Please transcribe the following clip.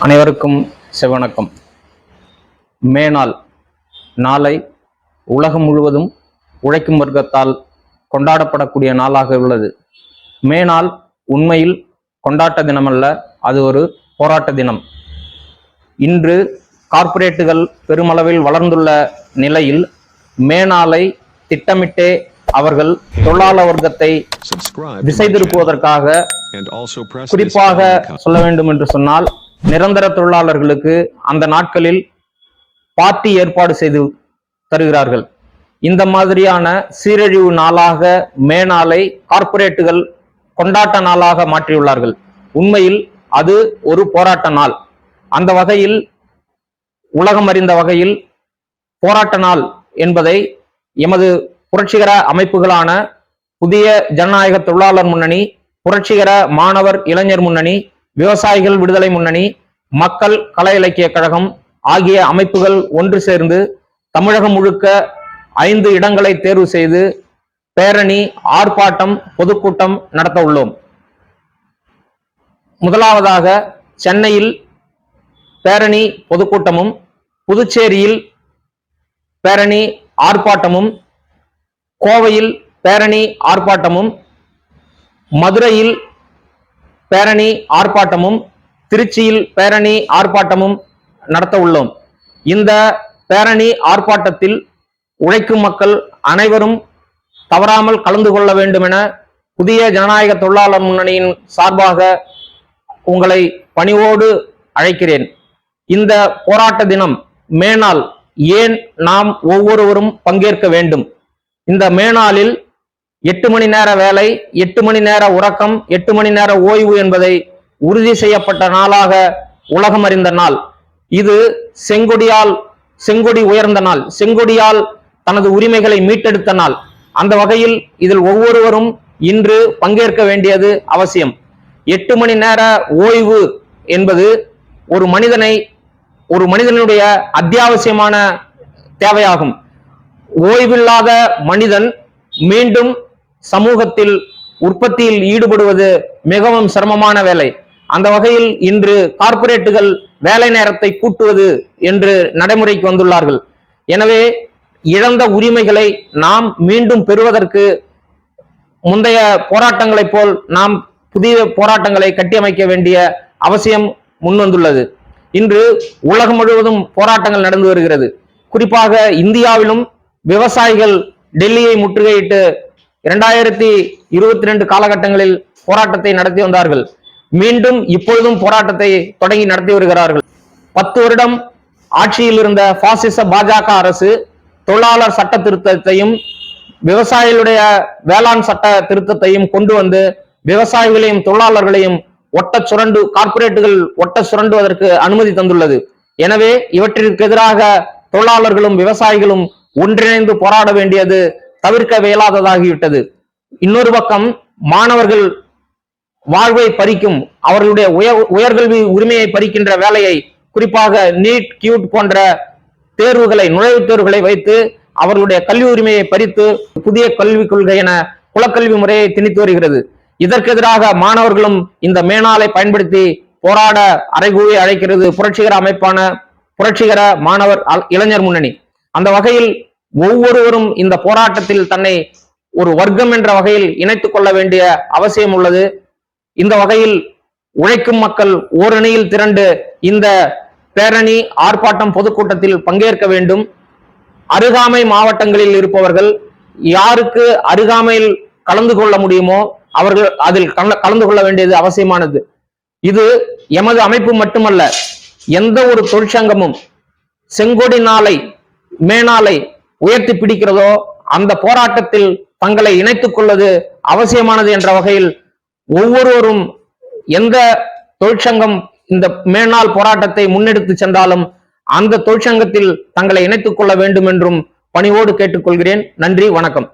அனைவருக்கும் செவணக்கம். மே நாளை உலகம் முழுவதும் உழைக்கும் வர்க்கத்தால் கொண்டாடப்படக்கூடிய நாளாக உள்ளது. மே நாள் உண்மையில் கொண்டாட்ட தினமல்ல, அது ஒரு போராட்ட தினம். இன்று கார்ப்பரேட்டுகள் பெருமளவில் வளர்ந்துள்ள நிலையில் மே நாளை திட்டமிட்டே அவர்கள் தொழிலாளர் வர்க்கத்தை திசை திருப்புவதற்காக, குறிப்பாக சொல்ல வேண்டும் என்று சொன்னால், நிரந்தர தொழிலாளர்களுக்கு அந்த நாட்களில் பார்ட்டி ஏற்பாடு செய்து தருகிறார்கள். இந்த மாதிரியான சீரழிவு நாளாக மே நாளை கார்ப்பரேட்டுகள் கொண்டாட்ட நாளாக மாற்றியுள்ளார்கள். உண்மையில் அது ஒரு போராட்ட நாள். அந்த வகையில், உலகம் அறிந்த வகையில் போராட்ட நாள் என்பதை எமது புரட்சிகர அமைப்புகளான புதிய ஜனநாயக தொழிலாளர் முன்னணி, புரட்சிகர மாணவர் இளைஞர் முன்னணி, விவசாயிகள் விடுதலை முன்னணி, மக்கள் கலை இலக்கிய கழகம் ஆகிய அமைப்புகள் ஒன்று சேர்ந்து தமிழகம் முழுக்க 5 இடங்களை தேர்வு செய்து பேரணி, ஆர்ப்பாட்டம், பொதுக்கூட்டம் நடத்த உள்ளோம். முதலாவதாக சென்னையில் பேரணி பொதுக்கூட்டமும், புதுச்சேரியில் பேரணி ஆர்ப்பாட்டமும், கோவையில் பேரணி ஆர்ப்பாட்டமும், மதுரையில் பேரணி ஆர்ப்பாட்டமும், திருச்சியில் பேரணி ஆர்ப்பாட்டமும் நடத்த உள்ளோம். இந்த பேரணி ஆர்ப்பாட்டத்தில் உழைக்கும் மக்கள் அனைவரும் தவறாமல் கலந்து கொள்ள வேண்டும் என புதிய ஜனநாயக தொழிலாளர் முன்னணியின் சார்பாக உங்களை பணிவோடு அழைக்கிறேன். இந்த போராட்ட தினம் மே நாள் ஏன் நாம் ஒவ்வொருவரும் பங்கேற்க வேண்டும்? இந்த மே நாளில் 8 மணி நேர வேலை, 8 மணி நேர உறக்கம், 8 மணி நேர ஓய்வு என்பதை உறுதி செய்யப்பட்ட நாளாக உலகம் அறிந்த நாள். இது செங்கொடி உயர்ந்த நாள், செங்கொடியால் தனது உரிமைகளை மீட்டெடுத்த நாள். அந்த வகையில் இதில் ஒவ்வொருவரும் இன்று பங்கேற்க வேண்டியது அவசியம். 8 மணி நேர ஓய்வு என்பது ஒரு மனிதனுடைய அத்தியாவசியமான தேவையாகும். ஓய்வில்லாத மனிதன் மீண்டும் சமூகத்தில் உற்பத்தியில் ஈடுபடுவது மிகவும் சிரமமான வேலை. அந்த வகையில் இன்று கார்ப்பரேட்டுகள் வேலை நேரத்தை கூட்டுவது என்று நடைமுறைக்கு வந்துள்ளார்கள். எனவே இழந்த உரிமைகளை நாம் மீண்டும் பெறுவதற்கு முந்தைய போராட்டங்களைப் போல் நாம் புதிய போராட்டங்களை கட்டியமைக்க வேண்டிய அவசியம் முன்வந்துள்ளது. இன்று உலகம் முழுவதும் போராட்டங்கள் நடந்து வருகிறது. குறிப்பாக இந்தியாவிலும் விவசாயிகள் டெல்லியை முற்றுகையிட்டு 2022 காலகட்டங்களில் போராட்டத்தை நடத்தி வந்தார்கள். மீண்டும் இப்பொழுதும் போராட்டத்தை தொடங்கி நடத்தி வருகிறார்கள். 10 வருடம் ஆட்சியில் இருந்த பாசிச பாஜக அரசு தொழிலாளர் சட்ட திருத்தத்தையும் விவசாயிகளுடைய வேளாண் சட்ட திருத்தத்தையும் கொண்டு வந்து விவசாயிகளையும் தொழிலாளர்களையும் கார்ப்பரேட்டுகள் ஒட்ட சுரண்டுவதற்கு அனுமதி தந்துள்ளது. எனவே இவற்றிற்கு எதிராக தொழிலாளர்களும் விவசாயிகளும் ஒன்றிணைந்து போராட வேண்டியது தவிர்க்க இயலாததாகிவிட்டது. இன்னொரு பக்கம் மாணவர்கள் வாழ்வை பறிக்கும், அவர்களுடைய உயர்கல்வி உரிமையை பறிக்கின்ற வேலையை, குறிப்பாக நீட், கியூட் போன்ற நுழைவுத் தேர்வுகளை வைத்து அவர்களுடைய கல்வி உரிமையை பறித்து புதிய கல்விக் கொள்கை என குலக்கல்வி முறையை திணித்து வருகிறது. இதற்கு எதிராக மாணவர்களும் இந்த மே நாளை பயன்படுத்தி போராட அறைகூவி அழைக்கிறது புரட்சிகர அமைப்பான புரட்சிகர மாணவர் இளைஞர் முன்னணி. அந்த வகையில் ஒவ்வொருவரும் இந்த போராட்டத்தில் தன்னை ஒரு வர்க்கம் என்ற வகையில் இணைத்துக் கொள்ள வேண்டிய அவசியம் உள்ளது. இந்த வகையில் உழைக்கும் மக்கள் ஓரணியில் திரண்டு இந்த பேரணி, ஆர்ப்பாட்டம், பொதுக்கூட்டத்தில் பங்கேற்க வேண்டும். அருகாமை மாவட்டங்களில் இருப்பவர்கள் யாருக்கு அருகாமையில் கலந்து கொள்ள முடியுமோ அவர்கள் அதில் கலந்து கொள்ள வேண்டியது அவசியமானது. இது எமது அமைப்பு மட்டுமல்ல, எந்த ஒரு தொழிற்சங்கமும் செங்கொடி நாளை, மே நாளை உயர்த்தி பிடிக்கிறதோ அந்த போராட்டத்தில் தங்களை இணைத்துக் கொள்வது அவசியமானது என்ற வகையில் ஒவ்வொருவரும் எந்த தொழிற்சங்கம் இந்த மே நாள் போராட்டத்தை முன்னெடுத்து சென்றாலும் அந்த தொழிற்சங்கத்தில் தங்களை இணைத்துக் கொள்ள வேண்டும் என்றும் பணிவோடு கேட்டுக்கொள்கிறேன். நன்றி, வணக்கம்.